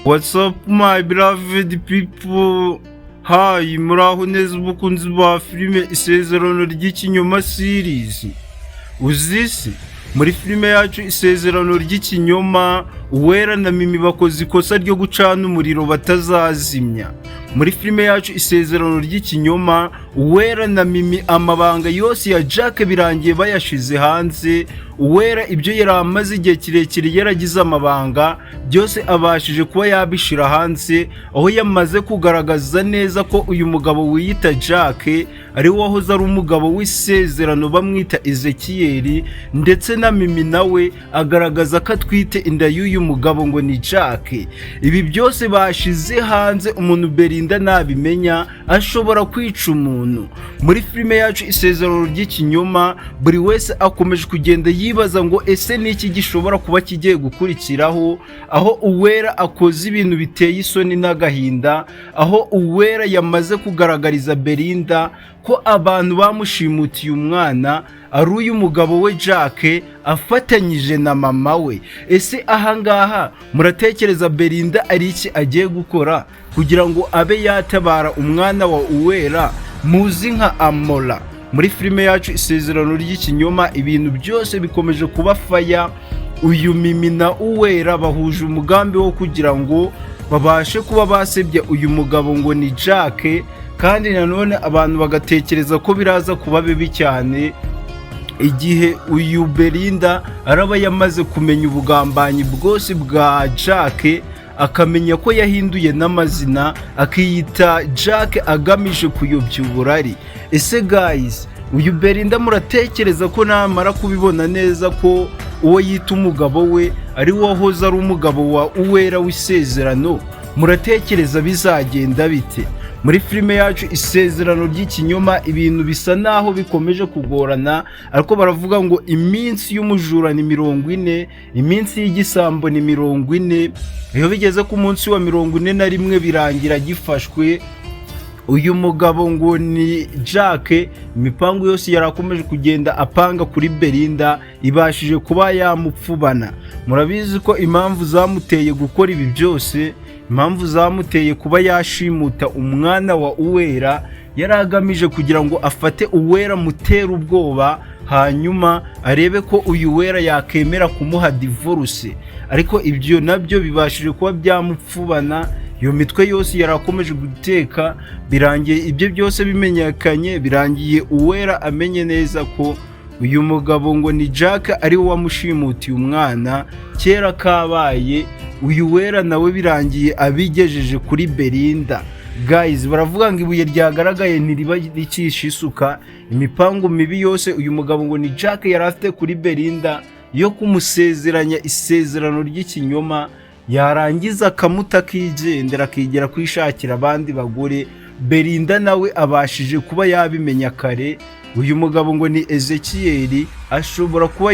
What's up my beloved people? Hi, muraho neza ubukunzi ba filime Isezerano ry'Ikinyoma series. Uzisi muri filime yacu Isezerano ry'Ikinyoma, Uwera na Mimi bakoze ikosa ryo gucana umuriro batazazimya. Muri filime yacu Isezerano ry'Ikinyoma, Uwera na Mimi amabanga yose ya Jack birangiye bayashize hanze. Uwera ibyo yari amaze igihe kirekire yaragize amabanga byose abashije kuba yabishira hanze, aho yamaze kugaragaza neza ko uyu mugabo wiyita Jack ari wahoze ari umugabo w'isezerano bamwita Ezekiel, ndetse na Mimi nawe agaragaza ko atwite inda y'uyu mugabo ngo ni Jack. Ibi byose bashize hanze, umuntu Belinda nabimenya ashobora kwica umuntu. Muri filime yacu Isezerano ry'Ikinyoma, buri wese akomeje kugenda yibaza ngo ese niki gishobora kuba kigiye gukurikiraho, aho Uwera akoze ibintu biteye isoni n'agahinda, aho Uwera yamaze kugaragariza Belinda ko abantu bamushimutiye umwana ari uyu mugabo we Jack afatanyije na mama we. Ese ahangaha muratekereza Belinda ari iki agiye gukora kugira ngo abe yatabara umwana wa Uwera muzi nka Amora? Muri filime yacu Isezerano ry'Ikinyoma ibintu byose bikomeje kuba faya. Uyu Mimi na Uwera bahuje umugambi wo kugira ngo babashe kuba basebya uyu mugabo ngo ni Jack, kandi nanone abantu bagatekereza ko biraza kuba bibi cyane igihe uyu Belinda araba yamaze kumenya ubugambanyi bwose bwa Jack, akamenya ko yahinduye n'amazina akiyita Jack agamije kuyobya uburari. Ese guys, uyu Belinda muratekereza ko namara kubibona neza ko uwo yita umugabo we ari wahoze ari umugabo wa Uwera w'isezerano, muratekereza bizagenda bite? Muri filime yacu Isezerano ry'Ikinyoma ibintu bisa naho bikomeje kugorana, ariko baravuga ngo iminsi y'umujura ni 40, iminsi y'igisambo ni 40. Iyo bigeze ku munsi wa 41 birangira gifashwe uyu mugabo ngo ni Jack. Imipango yose yarakomeje kugenda apanga kuri Belinda ibashije kuba yamupfubana. Murabizi ko impamvu zamuteye gukora ibi byose, impamvu zamuteye kuba yashimuta umwana wa Uwera, yaragamije kugira ngo afate Uwera mutera ubwoba, hanyuma arebe ko uyu Uwera yakemera kumuha divorce. Ariko ibyo nabyo bibashije kuba byamupfubana. Iyo mitwe yose yarakomeje guteka, birangiye ibyo byose bimenyekanye, birangiye Uwera amenye neza ko uyu mugabo ngo ni Jack ari we wamushimutiye umwana kera kabaye. Uyu Uwera nawe birangiye abigejeje kuri Belinda. Guys, baravuga ngo ibuye ryagaragaye ntiriba ricisha isuka. Imipango mibi yose uyu mugabo ngo ni Jack yari afite kuri Belinda yo kumusezeranya Isezerano ry'Ikinyoma, yarangiza akamuta akigendera akigera kwishakira abandi bagore. Belinda nawe abashije kuba yabimenya kare. Uyu mugabo ngo ni Ezekiel ashobora kuba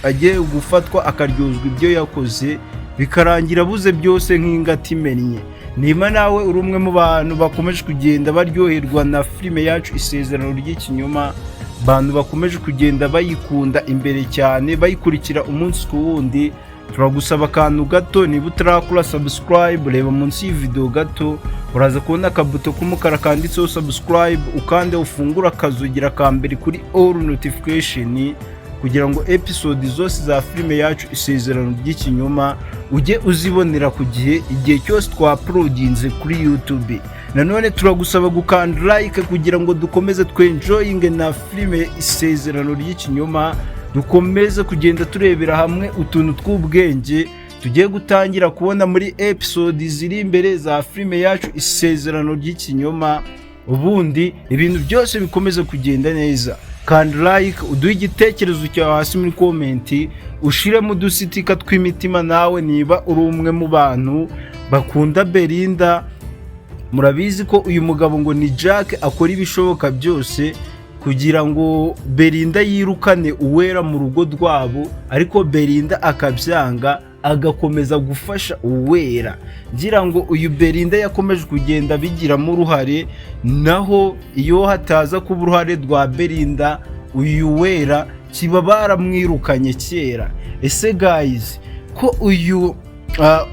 agiye gufatwa akaryozwa ibyo yakoze, bikarangira buze byose nk'ingati imennye. Nima nawe uri umwe mu bantu bakomeje kugenda baryoherwa na filime yacu Isezerano ry'Ikinyoma, abantu bakomeje kugenda bayikunda imbere cyane, bayikurikira umunsi ku wundi, turagusaba akantu gato, niba utarakora subscribe reba munsi y'ivideo gato uraza kubona akabuto k'umukara kanditseho subscribe, ukande ufungura akazugira kambere kuri all notification kugira ngo episode zose za filime yacu Isezerano ry'Ikinyoma ujye uzibonera ku gihe, igihe cyose twauploadinze kuri YouTube. Nanone turagusaba gukanda like kugira ngo dukomeze twenjoyinge na filime Isezerano ry'Ikinyoma, dukomeze kugenda turebera hamwe utuntu tw'ubwenge tugiye gutangira kubona muri episode ziri imbere za filime yacu Isezerano ry'Ikinyoma, ubundi ibintu byose bikomeze kugenda neza. Kanda like, uduhe igitekerezo cyawe hasi muri comment, ushiremo udusitika tw'imitima nawe niba uri umwe mu bantu bakunda Belinda. Murabizi ko uyu mugabo ngo ni Jack akora ibishoboka byose kugira ngo Belinda yirukane Uwera mu rugo rwabo, ariko Belinda akabyanga agakomeza gufasha Uwera. Ngira ngo uyu Belinda yakomeje kugenda bigiramo uruhare, naho iyo hataza kuba uruhare rwa Belinda uyu Uwera kiba baramwirukanye kera. Ese guys, ko uyu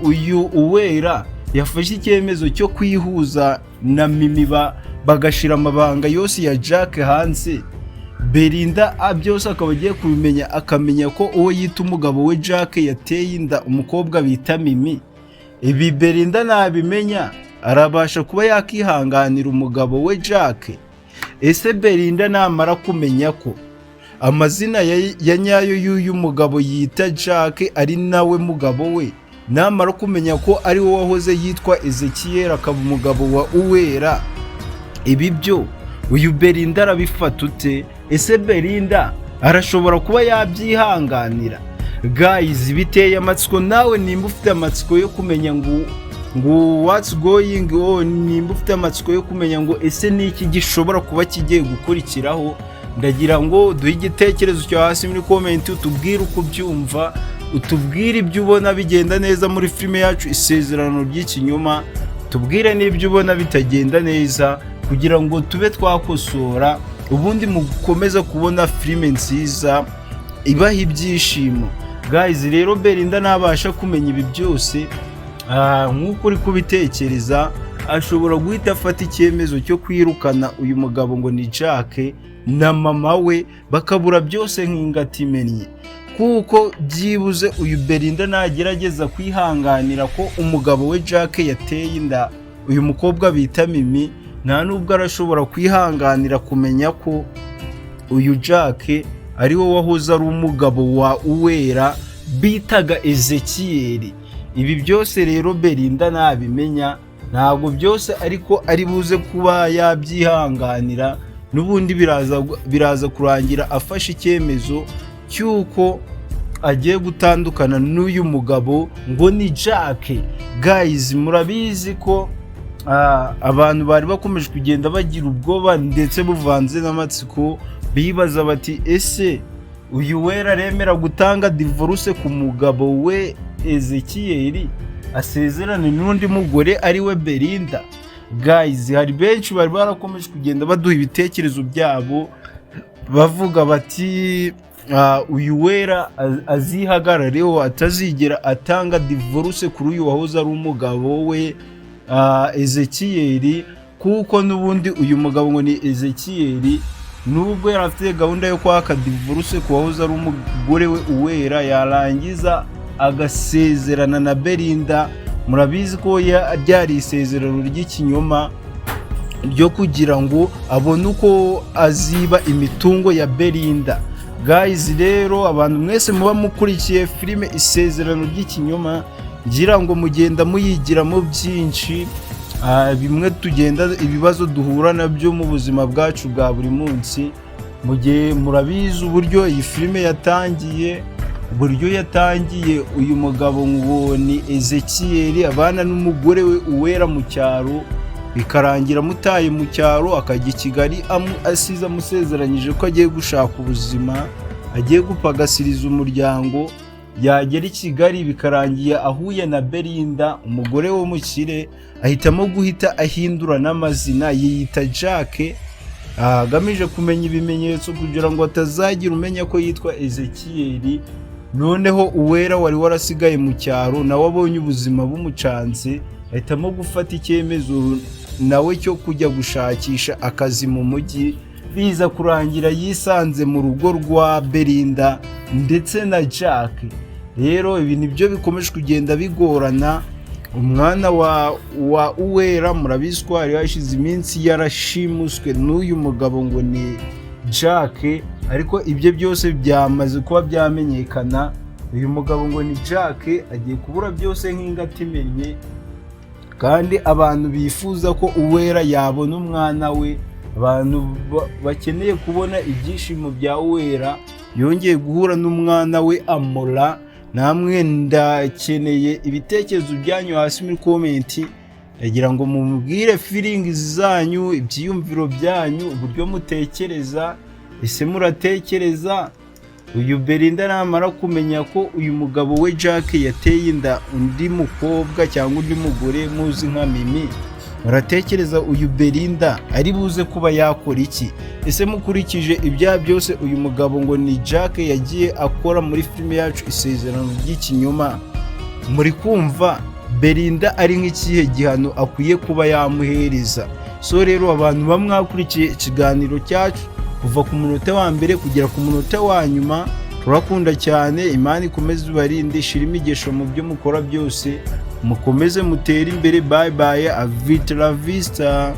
uyu Uwera yafashe icyemezo cyo kwihuza na Mimi bagashira amabanga yose ya Jack hanze, Belinda byose akaba agiye kubimenya, akamenya ko uwo yita umugabo we Jack yateye inda umukobwa bita Mimi. Ibi Belinda nabimenya arabasha kuba yakihanganira umugabo we Jack? Ese Belinda namara kumenya ko amazina ya nyayo y'uyu mugabo yita Jack ari nawe mugabo we, namara kumenya ko ari we wahoze yitwa Ezekiel akaba umugabo wa Uwera, ibi byo uyu Belinda arabifata ute? Ese Belinda arashobora kuba yabyihanganira? Guys, biteye amatsiko. Nawe nimba ufite amatsiko yo kumenya ngo what's going on, nimba ufite amatsiko yo kumenya ngo ese niki gishobora kuba kigiye gukurikiraho, ndagira ngo duhe igitekerezo cyo hasi muri comment, utubwire uko byumva, utubwire ibyo ubona bigenda neza muri filime yacu Isezerano ry'Ikinyoma, tubwire n'ibyo ubona bitagenda neza kugira ngo tube twakosora, ubundi mukomeza kubona filime nziza ibaha ibyishimo. Guys, rero Belinda nabasha kumenya ibi byose nk'uko uri kubitekereza, ashobora guhita afata icyemezo cyo kwirukana uyu mugabo ngo ni Jack na mama we, bakabura byose nk'ingati imennye, kuko byibuze uyu Belinda nagerageza kwihanganira ko umugabo we Jack yateye inda uyu mukobwa bita Mimi, nta nubwo arashobora kwihanganira kumenya ko uyu Jack ari we wahoze ari umugabo wa Uwera bitaga Ezekiel. Ibi byose rero Belinda nabimenya, ntabwo byose ariko ari buze kuba yabyihanganira, n'ubundi biraza kurangira afashe icyemezo cy'uko agiye gutandukana n'uyu mugabo ngo ni Jack. Guys, murabizi ko abantu bari bakomeje kugenda bagira ubwoba ndetse buvanze n'amatsiko, bibaza bati ese uyu Uwera aremera gutanga divorce ku mugabo we Ezekiel asezerane n'undi mugore ari we Belinda? Guys, hari benshi bari barakomeje kugenda baduha ibitekerezo byabo bavuga bati uyu Uwera azihagarareho, atazigera atanga divorce kuri uyu wahoze ari umugabo we Ezekiel, kuko n'ubundi uyu mugabo ngo ni Ezekiel, nubwo yari afite gahunda yo kwaka divorce ku wahoze ari umugore we Uwera, yarangiza agasezerana na Belinda. Murabizi ko ryari isezerano ry'ikinyoma ryo kugira ngo abone uko aziba imitungo ya Belinda. Guys, rero abantu mwese muba mukurikiye filime Isezerano ry'Ikinyoma, ngira ngo mugenda muyigiramo byinshi, bimwe tugenda ibibazo duhura nabyo mu buzima bwacu bwa buri munsi. Mugiye murabizi uburyo iyi filime yatangiye, uyu mugabo ngo ni Ezekiel abana n'umugore we Uwera mu cyaro, bikarangira mutaye mu cyaro akajya i Kigali asize amusezeranyije ko agiye gushaka ubuzima, agiye gupagasiriza umuryango. Yagera i Kigali bikarangiye ahuye na Belinda, umugore wo mu kire, ahitamo guhita ahindura n'amazina, yiyita Jack, agamije kumenya ibimenyetso kugira ngo atazagira umenya ko yitwa Ezekiel. Noneho Uwera wari warasigaye mu cyaro nawe abonye ubuzima bumucanze, ahitamo gufata icyemezo nawe cyo kujya gushakisha akazi mu mujyi, biza kurangira yisanze mu rugo rwa Belinda ndetse na Jack. Rero ibi nibyo bikomeje kugenda bigorana. Umwana wa Uwera murabizi ko hari hashize iminsi yarashimuswe n'uyu mugabo ngo ni Jack, ariko ibyo byose byamaze kuba byamenyekana. Uyu mugabo ngo ni Jack agiye kubura byose nk'ingati imennye, kandi abantu bifuza ko Uwera yabona umwana we, abantu bakeneye kubona ibyishimo bya Uwera yongeye guhura n'umwana we Amora. Namwe ndakeneye ibitekerezo byanyu hasi muri comment, ndagira ngo mumubwire feelings zanyu, ibyiyumviro byanyu, uburyo mutekereza. Ese muratekereza uyu Belinda namara kumenya ko uyu mugabo we Jack yateye inda undi mukobwa cyangwa undi mugore muzi nka Mimi, muratekereza uyu Belinda ari buze kuba yakora iki? Ese mukurikije ibyaha byose uyu mugabo ngo ni Jack yagiye akora muri filime yacu Isezerano ry'Ikinyoma, muri kumva Belinda ari nk'ikihe gihano akwiye kuba yamuhereza. So rero abantu bamwakurikiye ikiganiro cyacu kuva ku munota wa mbere kugera ku munota wa nyuma, turakunda cyane. Imana ikomeze ibarinde, ishira imigisha mu byo mukora byose, mukomeze mutere imbere. Bye bye, avita la vista.